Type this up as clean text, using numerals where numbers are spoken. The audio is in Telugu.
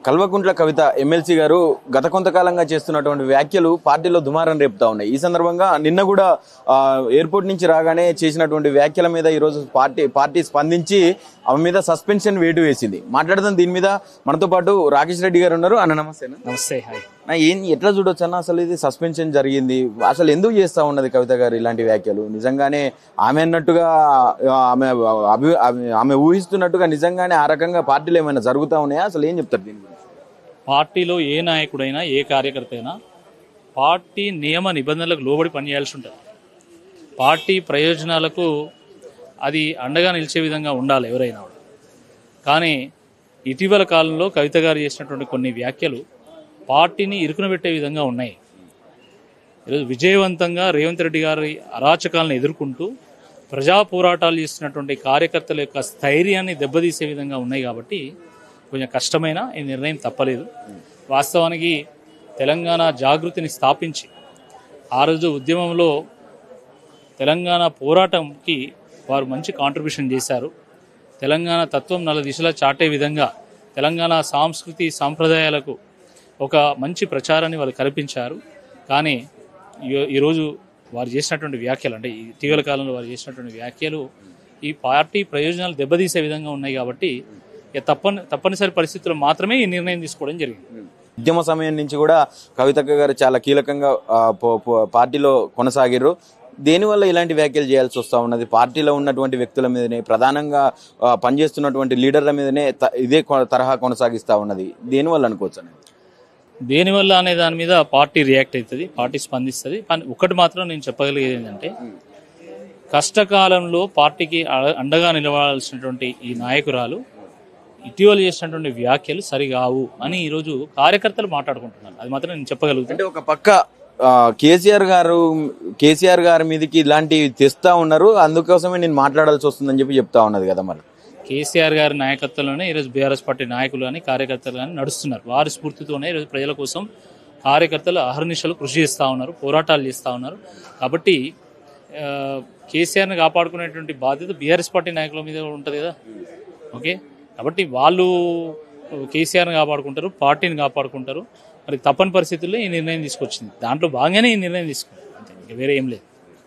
కల్వకుంట్ల కవిత ఎమ్మెల్సీ గారు గత కొంతకాలంగా చేస్తున్నటువంటి వ్యాఖ్యలు పార్టీలో దుమారం రేపుతా ఉన్నాయి. ఈ సందర్భంగా నిన్న కూడా ఎయిర్పోర్ట్ నుంచి రాగానే చేసినటువంటి వ్యాఖ్యల మీద ఈరోజు పార్టీ స్పందించి ఆమె మీద సస్పెన్షన్ వేటు వేసింది. మాట్లాడదాం దీని మీద. మనతో పాటు రాకేష్ రెడ్డి గారు ఉన్నారు. అన్న నమస్తే. నమస్తే. హాయ్. ఎట్లా చూడొచ్చు అన్న, అసలు ఇది సస్పెన్షన్ జరిగింది, అసలు ఎందుకు చేస్తా ఉన్నది కవిత గారు ఇలాంటి వ్యాఖ్యలు? నిజంగానే ఆమె అన్నట్టుగా ఆమె ఊహిస్తున్నట్టుగా నిజంగానే ఆ రకంగా పార్టీలో ఏమైనా జరుగుతూ ఉన్నాయా? అసలు ఏం చెప్తారు దీని గురించి? పార్టీలో ఏ నాయకుడైనా ఏ కార్యకర్త అయినా పార్టీ నియమ నిబంధనలకు లోబడి పనిచేయాల్సి ఉంటుంది. పార్టీ ప్రయోజనాలకు అది అండగా నిలిచే విధంగా ఉండాలి ఎవరైనా. కానీ ఇటీవల కాలంలో కవిత గారు చేసినటువంటి కొన్ని వ్యాఖ్యలు పార్టీని ఇరుకునబెట్టే విధంగా ఉన్నాయి. ఈరోజు విజయవంతంగా రేవంత్ రెడ్డి గారి అరాచకాలను ఎదుర్కొంటూ ప్రజా పోరాటాలు చేస్తున్నటువంటి కార్యకర్తల యొక్క స్థైర్యాన్ని దెబ్బతీసే విధంగా ఉన్నాయి. కాబట్టి కొంచెం కష్టమైన ఈ నిర్ణయం తప్పలేదు. వాస్తవానికి తెలంగాణ జాగృతిని స్థాపించి ఆ రోజు ఉద్యమంలో తెలంగాణ పోరాటంకి వారు మంచి కాంట్రిబ్యూషన్ చేశారు. తెలంగాణ తత్వం నల దిశలా చాటే విధంగా తెలంగాణ సంస్కృతి సాంప్రదాయాలకు ఒక మంచి ప్రచారాన్ని వాళ్ళు కల్పించారు. కానీ ఈరోజు వారు చేసినటువంటి వ్యాఖ్యలు, అంటే ఇటీవల కాలంలో వారు చేసినటువంటి వ్యాఖ్యలు ఈ పార్టీ ప్రయోజనాలు దెబ్బతీసే విధంగా ఉన్నాయి. కాబట్టి తప్పనిసరి పరిస్థితుల్లో మాత్రమే ఈ నిర్ణయం తీసుకోవడం జరిగింది. ఉద్యమ సమయం నుంచి కూడా కవితక్క గారు చాలా కీలకంగా పార్టీలో కొనసాగిర్రు. దేనివల్ల ఇలాంటి వ్యాఖ్యలు చేయాల్సి వస్తూ ఉన్నది? పార్టీలో ఉన్నటువంటి వ్యక్తుల మీదనే, ప్రధానంగా పనిచేస్తున్నటువంటి లీడర్ల మీదనే ఇదే తరహా కొనసాగిస్తూ ఉన్నది. దేనివల్ల అనుకోవచ్చు అనేది? దేనివల్ల అనే దాని మీద పార్టీ రియాక్ట్ అవుతుంది, పార్టీ స్పందిస్తుంది. కానీ ఒకటి మాత్రం నేను చెప్పగలిగేది ఏంటంటే, కష్టకాలంలో పార్టీకి అండగా నిలవాల్సినటువంటి ఈ నాయకురాలు ఇటీవల చేసినటువంటి వ్యాఖ్యలు సరిగావు అని ఈరోజు కార్యకర్తలు మాట్లాడుకుంటున్నారు. అది మాత్రం నేను చెప్పగలుగుతాను. అంటే ఒక పక్క కేసీఆర్ గారి మీదకి ఇలాంటివి తెస్తా ఉన్నారు, అందుకోసమే నేను మాట్లాడాల్సి వస్తుందని చెప్తా ఉన్నది కదా. మరి కేసీఆర్ గారి నాయకత్వంలోనే ఈరోజు బీఆర్ఎస్ పార్టీ నాయకులు కానీ కార్యకర్తలు కానీ నడుస్తున్నారు. వారి స్ఫూర్తితోనే ఈరోజు ప్రజల కోసం కార్యకర్తలు అహర్నిశలు కృషి చేస్తూ ఉన్నారు, పోరాటాలు చేస్తూ ఉన్నారు. కాబట్టి కేసీఆర్ని కాపాడుకునేటువంటి బాధ్యత బీఆర్ఎస్ పార్టీ నాయకుల మీద ఉంటుంది కదా. ఓకే, కాబట్టి వాళ్ళు కేసీఆర్ని కాపాడుకుంటారు, పార్టీని కాపాడుకుంటారు. మరి తప్పని పరిస్థితుల్లో ఈ నిర్ణయం తీసుకొచ్చింది. దాంట్లో భాగంగానే ఈ నిర్ణయం తీసుకుంటారు, అంతే, వేరే ఏం లేదు.